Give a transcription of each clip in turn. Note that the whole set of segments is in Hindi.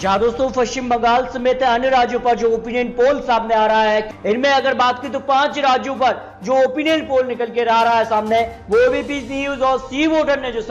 जहां दोस्तों पश्चिम बंगाल समेत अन्य राज्यों पर जो ओपिनियन पोल सामने आ रहा है, इनमें अगर बात की तो 5 राज्यों पर जो ओपिनियन पोल निकल के आ रहा है सामने, वो एबीपी न्यूज और सी वोटर ने जो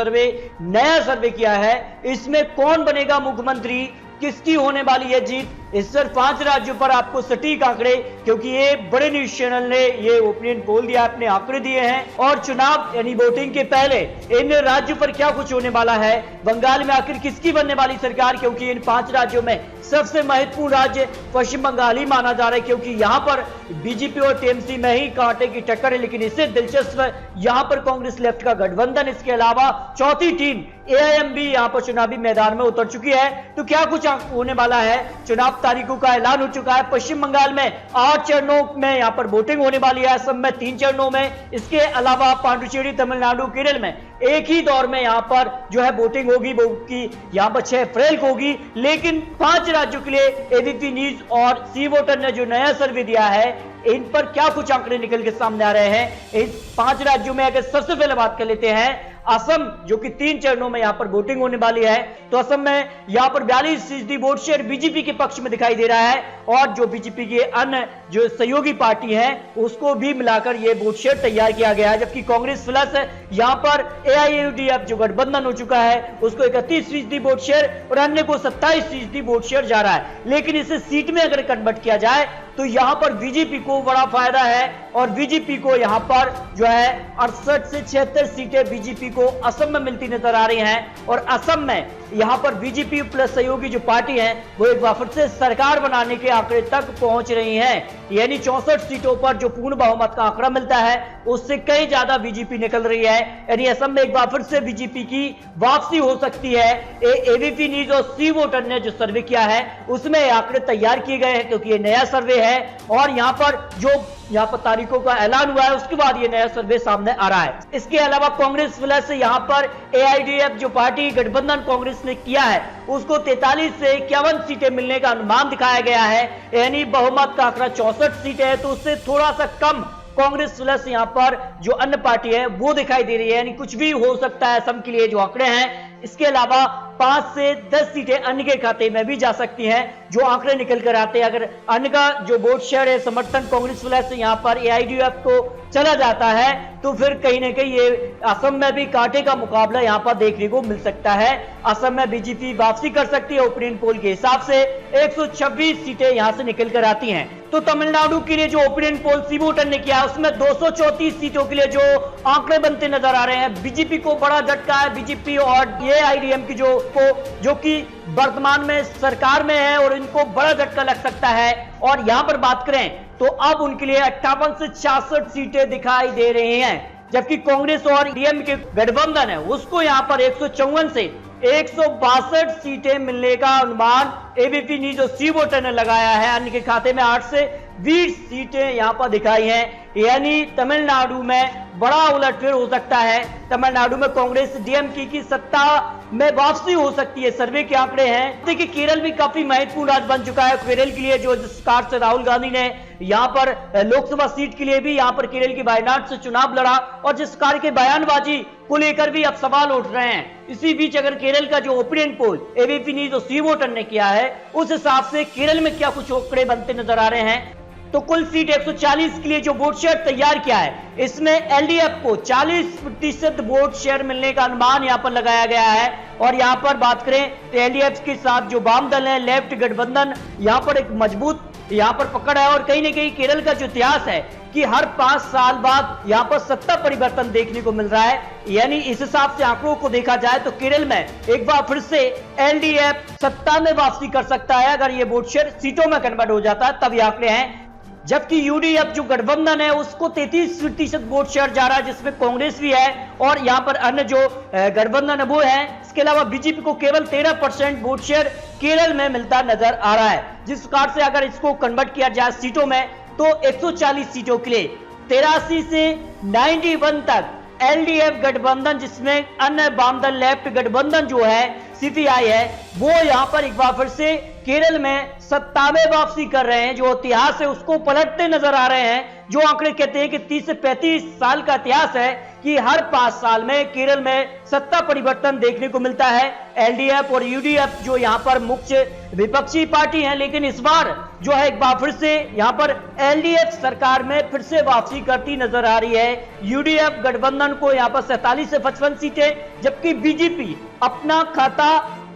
नया सर्वे किया है, इसमें कौन बनेगा मुख्यमंत्री, किसकी होने वाली है जीत, इस पर 5 राज्यों पर आपको सटीक आंकड़े, क्योंकि ये बड़े न्यूज चैनल ने ये ओपिनियन पोल दिया, अपने आंकड़े दिए हैं। और चुनाव यानी वोटिंग के पहले इन राज्यों पर क्या कुछ होने वाला है, बंगाल में आखिर किसकी बनने वाली सरकार, क्योंकि इन 5 राज्यों में सबसे महत्वपूर्ण राज्य पश्चिम बंगाल ही माना जा रहा है, क्योंकि यहां पर बीजेपी और टीएमसी में ही कांटे की टक्कर है। लेकिन इससे दिलचस्प यहां पर कांग्रेस लेफ्ट का गठबंधन, इसके अलावा चौथी टीम एआईएम भी यहां पर चुनावी मैदान में उतर चुकी है। तो क्या कुछ होने वाला है, चुनाव तारीखों का ऐलान हो चुका है। पश्चिम बंगाल में 8 चरणों में यहां पर वोटिंग होने वाली है, असम में 3 चरणों में, इसके अलावा पांडुचेरी, तमिलनाडु, केरल में एक ही दौर में यहां पर जो है वोटिंग होगी, वो की यहां पर 6 अप्रैल को होगी। लेकिन 5 राज्यों के लिए एबीपी न्यूज और सी वोटर ने जो नया सर्वे दिया है, इन पर क्या कुछ आंकड़े निकल के सामने आ रहे हैं। इन 5 राज्यों में अगर सबसे पहले बात कर लेते हैं असम, जो कि 3 चरणों में यहां पर वोटिंग होने वाली है, तो असम में यहां पर 42% वोट शेयर बीजेपी के पक्ष में दिखाई दे रहा है, और जो बीजेपी के अन्य जो सहयोगी पार्टी है उसको भी मिलाकर यह वोट शेयर तैयार किया गया है। जबकि कांग्रेस प्लस यहां पर एआईयूडीएफ जो गठबंधन हो चुका है, उसको 31% वोट शेयर और अन्य को 27% वोट शेयर जा रहा है। लेकिन इसे सीट में अगर कन्वर्ट किया जाए तो यहां पर बीजेपी को बड़ा फायदा है, और बीजेपी को यहां पर जो है 68 से 76 सीटें बीजेपी को असम में मिलती नजर आ रही हैं। और असम में यहां पर बीजेपी प्लस सहयोगी जो पार्टी है वो एक बार फिर से सरकार बनाने के आंकड़े तक पहुंच रही है, यानी 64 सीटों पर जो पूर्ण बहुमत का आंकड़ा मिलता है उससे कई ज्यादा बीजेपी निकल रही है। यानी असम में एक बार फिर से बीजेपी की वापसी हो सकती है। एबीपी न्यूज और सी वोटर ने जो सर्वे किया है उसमें आंकड़े तैयार किए गए हैं, क्योंकि ये नया सर्वे है और यहां पर तारीखों का ऐलान हुआ है, उसके बाद ये नया सर्वे सामने आ रहा है। इसके अलावा कांग्रेस प्लस यहां पर एआईडीएफ जो पार्टी गठबंधन कांग्रेस ने किया है उसको 43 से 51 सीटें मिलने का अनुमान दिखाया गया है, यानी बहुमत का आंकड़ा 64 सीटें है, तो उससे थोड़ा सा कम कांग्रेस प्लस यहां पर जो अन्य पार्टी है वो दिखाई दे रही है। यानी कुछ भी हो सकता है असम के लिए जो आंकड़े हैं। इसके अलावा 5 से 10 सीटें अन्य के खाते में भी जा सकती हैं, जो आंकड़े निकल कर आते हैं। अगर अन्य का जो वोट शेयर है, समर्थन कांग्रेस प्लस यहां पर एआईडीएफ को चला जाता है, तो फिर कहीं ना कहीं ये असम में भी कांटे का मुकाबला यहां पर देखने को मिल सकता है। असम में बीजेपी वापसी कर सकती है, ओपिनियन पोल के हिसाब से 126 सीटें यहां से निकल कर आती हैं। तो तमिलनाडु के लिए जो ओपिनियन पोल सी वोटर ने किया उसमें 234 सीटों के लिए जो आंकड़े बनते नजर आ रहे हैं, बीजेपी को बड़ा झटका है। बीजेपी और एआईडीएम की जो कि वर्तमान में सरकार में है, और इनको बड़ा झटका लग सकता है। और यहां पर बात करें तो अब उनके लिए 58 से 66 सीटें दिखाई दे रही हैं, जबकि कांग्रेस और डीएम के गठबंधन है उसको यहां पर 154 से 162 सीटें मिलने का अनुमान एबीपी न्यूज और सी वोटर ने लगाया है। अन्य के खाते में 8 से 20 सीटें यहां पर दिखाई हैं, यानी तमिलनाडु में बड़ा उलटफेर हो सकता है। तमिलनाडु में कांग्रेस डीएमके की सत्ता में वापसी हो सकती है, सर्वे के आंकड़े हैं। देखिए केरल भी काफी महत्वपूर्ण राज्य बन चुका है। केरल के लिए जो जिस कार से राहुल गांधी ने यहां पर लोकसभा सीट के लिए भी यहां पर केरल की वायनाड से चुनाव लड़ा, और जिस कार के बयानबाजी को लेकर भी अब सवाल उठ रहे हैं। इसी बीच अगर केरल का जो ओपिनियन पोल एबीपी न्यूज और सी वोटर ने किया है उस हिसाब से केरल में क्या कुछ आंकड़े बनते नजर आ रहे हैं, तो कुल सीट 140 के लिए जो वोट शेयर तैयार किया है, इसमें एलडीएफ को 40% वोट शेयर मिलने का अनुमान यहां पर लगाया गया है। और यहां पर बात करें तो एलडीएफ के साथ जो वाम दल है, लेफ्ट गठबंधन, यहां पर एक मजबूत यहां पर पकड़ है। और कहीं ना कहीं केरल का जो इतिहास है कि हर 5 साल बाद यहां पर सत्ता परिवर्तन देखने को मिल रहा है, यानी इस हिसाब से आंकड़ों को देखा जाए तो केरल में एक बार फिर से एलडीएफ सत्ता में वापसी कर सकता है अगर ये वोट शेयर सीटों में कन्वर्ट हो जाता है, तब ये आंकड़े हैं। जबकि यूडीएफ जो गठबंधन है उसको 33% वोट शेयर जा रहा है, जिसमें कांग्रेस भी है और यहां पर अन्य जो गठबंधन है वो है। इसके अलावा बीजेपी को केवल 13% वोट शेयर केरल में मिलता नजर आ रहा है, जिस प्रकार से अगर इसको कन्वर्ट किया जाए सीटों में तो 140 सीटों के लिए 83 से 91 तक एलडीएफ गठबंधन, जिसमें अन्य वामदल लेफ्ट गठबंधन जो है सीपीआई है, वो यहां पर एक बार फिर से केरल में सत्ता में वापसी कर रहे हैं। जो इतिहास है उसको पलटते नजर आ रहे हैं, जो आंकड़े कहते हैं कि 30 से 35 साल का इतिहास है कि हर 5 साल में केरल में सत्ता परिवर्तन देखने को मिलता है। एलडीएफ और यूडीएफ जो यहां पर मुख्य विपक्षी पार्टी हैं, लेकिन इस बार जो है एक बार फिर से यहां पर एलडीएफ सरकार में फिर से वापसी करती नजर आ रही है। यूडीएफ गठबंधन को यहां पर 47 से 55 सीटें, जबकि बीजेपी अपना खाता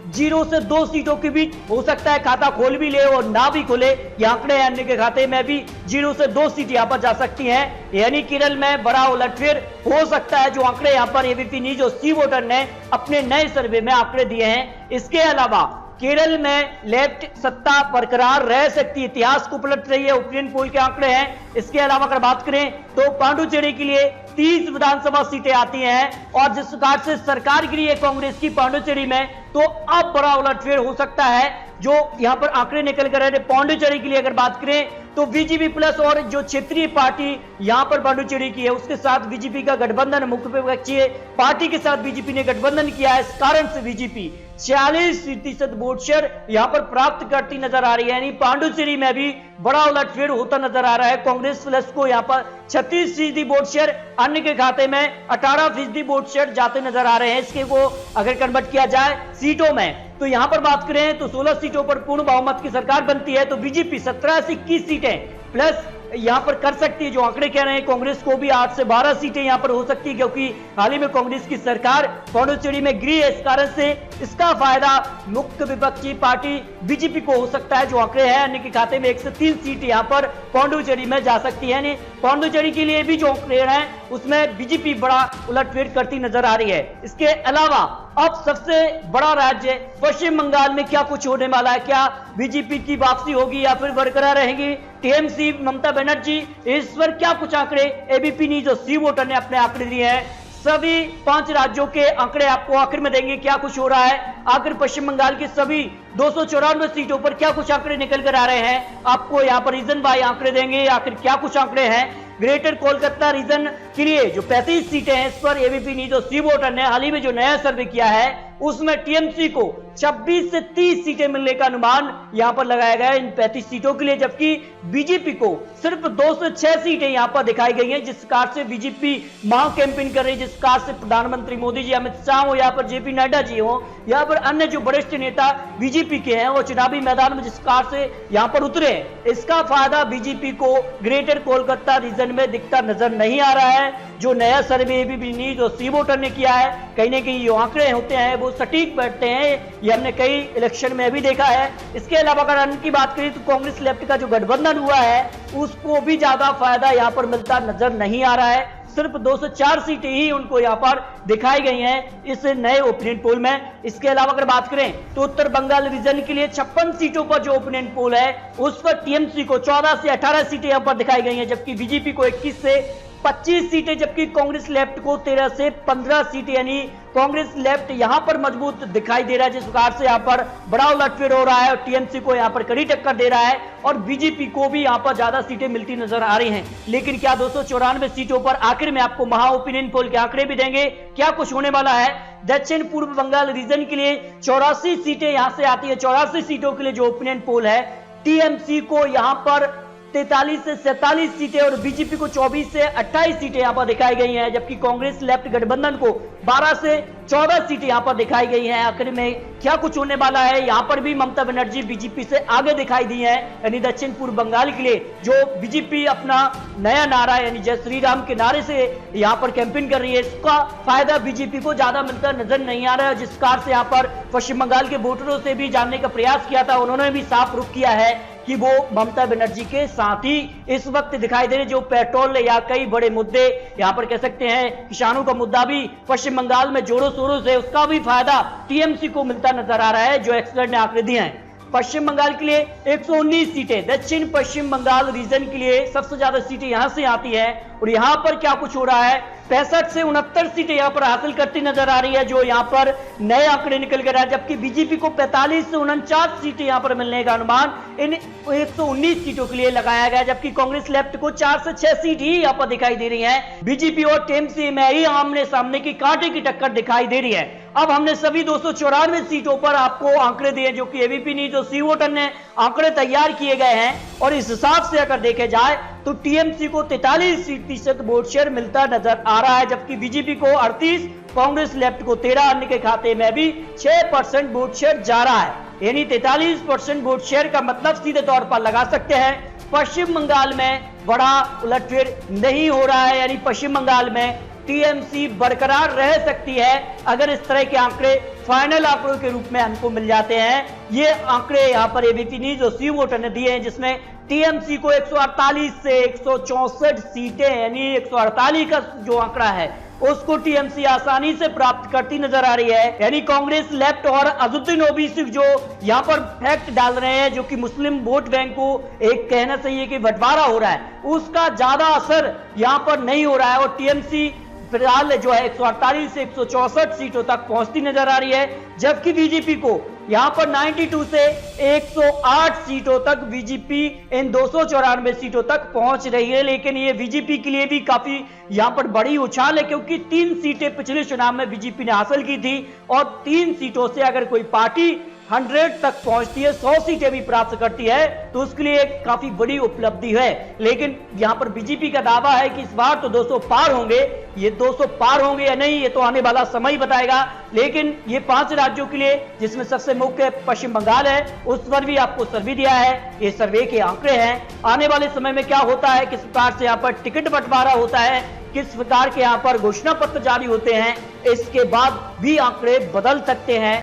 0 से 2 सीटों के बीच, हो सकता है खाता खोल भी ले और ना भी खोले, ये आंकड़े अन्य के खाते में भी 0 से 2 सीट यहां पर जा सकती हैं। यानी केरल में बड़ा उलटफेर हो सकता है, जो आंकड़े यहां पर एबीपी न्यूज और सी वोटर ने अपने नए सर्वे में आंकड़े दिए हैं। इसके अलावा केरल में लेफ्ट सत्ता बरकरार रह सकती है, इतिहास को पलट रही है, ओपिनियन पोल के आंकड़े हैं। इसके अलावा अगर बात करें तो पांडुचेरी के लिए 30 विधानसभा सीटें आती हैं और जिस प्रकार से सरकार गिरी है कांग्रेस की पांडुचेरी में, तो अब बड़ा उलटफेर हो सकता है, जो यहां पर आंकड़े निकल कर रहे। पांडुचेरी के लिए अगर बात करें तो बीजेपी प्लस और जो क्षेत्रीय पार्टी यहां पर पांडुचेरी की है उसके साथ बीजेपी का गठबंधन, मुख्य विपक्षी पार्टी के साथ बीजेपी ने गठबंधन किया है। इस कारण से बीजेपी 46% वोट शेयर यहां पर प्राप्त करती नजर आ रही है। यानी पांडुचेरी में भी बड़ा उलटफेर होता नजर आ रहा है। कांग्रेस प्लस को यहां पर 36% वोट शेयर, अन्य के खाते में 18% वोट शेयर जाते नजर आ रहे हैं। इसके को अगर कन्वर्ट किया जाए सीटों में तो यहां पर बात करें तो 16 सीटों पर पूर्ण बहुमत की सरकार बनती है, तो बीजेपी 17 से 21 सीटें प्लस यहां पर कर सकती है। जो आंकड़े कह रहे हैं कांग्रेस को भी 8 से 12 सीटें यहां पर हो सकती है, क्योंकि हाल ही में कांग्रेस की सरकार पांडुचेरी में गिरी है। इस कारण से इसका फायदा मुख्य विपक्षी पार्टी बीजेपी को हो सकता है। जो आंकड़े हैं अन्य के खाते में 1 से 3 सीट यहां पर पांडुचेरी में जा सकती है। पांडुचेरी के लिए भी जो आंकड़े हैं उसमें बीजेपी बड़ा उलटफेर करती नजर आ रही है। इसके अलावा अब सबसे बड़ा राज्य पश्चिम बंगाल में क्या कुछ होने वाला है, क्या बीजेपी की वापसी होगी या फिर बरकरार रहेगी टीएमसी ममता बनर्जी, इस पर क्या कुछ आंकड़े एबीपी न्यूज और सी वोटर ने अपने आंकड़े दिए हैं। सभी 5 राज्यों के आंकड़े आपको आखिर में देंगे, क्या कुछ हो रहा है। आखिर पश्चिम बंगाल की सभी 294 सीटों पर क्या कुछ आंकड़े निकल कर आ रहे हैं, आपको यहाँ पर रीजन बाय आंकड़े देंगे। आखिर क्या कुछ आंकड़े हैं ग्रेटर कोलकाता रीजन के लिए जो 35 सीटें हैं, इस पर एबीपी न्यूज और सी वोटर ने हाल ही में जो नया सर्वे किया है उसमें टीएमसी को 26 से 30 सीटें मिलने का अनुमान यहां पर लगाया गया है इन 35 सीटों के लिए, जबकि बीजेपी को सिर्फ 2 से 6 सीटें यहां पर दिखाई गई हैं। जिस कार से बीजेपी मांग कैंपेन कर रही है, जिस कार से प्रधानमंत्री मोदी जी, अमित शाह हो, यहाँ पर जेपी नड्डा जी हो, यहाँ पर अन्य जो वरिष्ठ नेता बीजेपी के हैं वो चुनावी मैदान में जिस कार से यहाँ पर उतरे, इसका फायदा बीजेपी को ग्रेटर कोलकाता रीजन में दिखता नजर नहीं आ रहा है। जो नया सर्वे एबीपी न्यूज और सी वोटर ने किया है, कहीं ना कहीं जो आंकड़े होते हैं वो सटीक बैठते हैं, ये हमने कई इलेक्शन में भी देखा है। इसके अलावा अगर अन्य की बात करें तो कांग्रेस लेफ्ट का जो गठबंधन हुआ है उसको भी ज्यादा फायदा यहां पर मिलता नजर नहीं आ रहा है। सिर्फ 2 से 4 सीटें ही उनको यहां पर दिखाई गई हैं इस नए ओपिनियन पोल में। इसके अलावा अगर बात करें तो उत्तर बंगाल रीजन के लिए 56 सीटों पर जो ओपिनियन पोल है उस पर टीएमसी को 14 से 18 सीटें यहां पर दिखाई गई हैं, जबकि बीजेपी को 21 से 25 सीटें, जबकि कांग्रेस लेफ्ट को 13 से 15 सीटें, यानी कांग्रेस लेफ्ट यहां पर मजबूत दिखाई दे रहा है। जिस प्रकार से यहां पर बड़ा उलटफेर हो रहा है और टीएमसी को यहां पर कड़ी टक्कर दे रहा है और बीजेपी को भी यहां पर ज्यादा सीटें मिलती नजर आ रही हैं। लेकिन क्या 294 सीटों पर आखिर में आपको महा ओपिनियन पोल के आंकड़े भी देंगे, क्या कुछ होने वाला है। दक्षिण पूर्व बंगाल रीजन के लिए 84 सीटें यहां से आती है। 84 सीटों के लिए जो ओपिनियन पोल है टीएमसी को यहां पर 43 से 47 सीटें और बीजेपी को 24 से 28 सीटें यहां पर दिखाई गई हैं, जबकि कांग्रेस लेफ्ट गठबंधन को 12 से 14 सीटें यहां पर दिखाई गई हैं। आखिर में क्या कुछ होने वाला है, यहां पर भी ममता बनर्जी बीजेपी से आगे दिखाई दी है। यानी दक्षिण पूर्व बंगाल के लिए जो बीजेपी अपना नया नारा यानी जय श्री राम के नारे से यहां पर कैंपेन कर रही है, इसका फायदा बीजेपी को ज्यादा मिलता नजर नहीं आ रहा है। जिस कार से यहां पर पश्चिम बंगाल के वोटरों से भी जानने का प्रयास किया था, उन्होंने भी साफ रुख किया है कि वो ममता बनर्जी के साथ ही इस वक्त दिखाई दे रहे। जो पेट्रोल या कई बड़े मुद्दे यहां पर कह सकते हैं, किसानों का मुद्दा भी पश्चिम बंगाल में जोरों शोरों से, उसका भी फायदा टीएमसी को मिलता नजर आ रहा है। जो एक्सपर्ट ने आंकड़े दिए हैं, पश्चिम बंगाल के लिए 119 सीटें, दक्षिण पश्चिम बंगाल रीजन के लिए सबसे ज्यादा सीटें यहां से आती है और यहां पर क्या कुछ हो रहा है, 65 से 69 सीटें यहां पर हासिल करती नजर आ रही है। जो यहां पर नए आंकड़े निकल कर रहा है, जबकि बीजेपी को 45 से 49 सीटें यहां पर मिलने का अनुमान इन 119 सीटों के लिए लगाया गया, जबकि कांग्रेस लेफ्ट को 4 से 6 सीट ही यहां पर दिखाई दे रही है। बीजेपी और टीएमसी में ही आमने सामने की कांटे की टक्कर दिखाई दे रही है। अब हमने सभी 294 सीटों पर आपको आंकड़े दिए, जो कि एबीपी न्यूज और सी वोटर ने आंकड़े तैयार किए गए हैं और इस हिसाब से अगर देखे जाए तो टीएमसी को 43% वोट शेयर मिलता नजर आ रहा है, जबकि बीजेपी को 38, कांग्रेस लेफ्ट को 13, अन्य के खाते में भी 6% वोट शेयर जा रहा है। यानी 43% वोट शेयर का मतलब सीधे तौर पर लगा सकते हैं पश्चिम बंगाल में बड़ा उलटफेर नहीं हो रहा है, यानी पश्चिम बंगाल में टीएमसी बरकरार रह सकती है अगर इस तरह के आंकड़े फाइनल आंकड़ों के रूप में हमको मिल जाते हैं। ये आंकड़े यहाँ पर एबीपी न्यूज और सी वोटर ने दिए हैं, जिसमें टीएमसी को 148 से 164 सीटें, यानी 148 का जो आंकड़ा है उसको टीएमसी आसानी से प्राप्त करती नजर आ रही है। यानी कांग्रेस लेफ्ट और अजुद्दीन ओवैसी जो यहाँ पर फैक्ट डाल रहे हैं, जो कि मुस्लिम वोट बैंक को एक कहना चाहिए कि बंटवारा हो रहा है, उसका ज्यादा असर यहाँ पर नहीं हो रहा है और टीएमसी फिलहाल जो है 148 से 164 सीटों तक पहुंचती नजर आ रही है, जबकि बीजेपी को यहां पर 92 से 108 सीटों तक बीजेपी इन 294 सीटों तक पहुंच रही है। लेकिन ये बीजेपी के लिए भी काफी यहां पर बड़ी उछाल है, क्योंकि 3 सीटें पिछले चुनाव में बीजेपी ने हासिल की थी और 3 सीटों से अगर कोई पार्टी 100 तक पहुंचती है, 100 सीटें भी प्राप्त करती है, तो उसके लिए एक काफी बड़ी उपलब्धि है। लेकिन यहां पर बीजेपी का दावा है कि इस बार तो 200 पार होंगे। ये 200 पार होंगे या नहीं, ये तो आने वाला समय ही बताएगा। लेकिन ये 5 राज्यों के लिए, जिसमें सबसे मुख्य पश्चिम बंगाल है, उस पर भी आपको सर्वे दिया है। ये सर्वे के आंकड़े हैं। आने वाले समय में क्या होता है, किस प्रकार से यहाँ पर टिकट बंटवारा होता है, किस प्रकार के यहाँ पर घोषणा पत्र जारी होते हैं, इसके बाद भी आंकड़े बदल सकते हैं।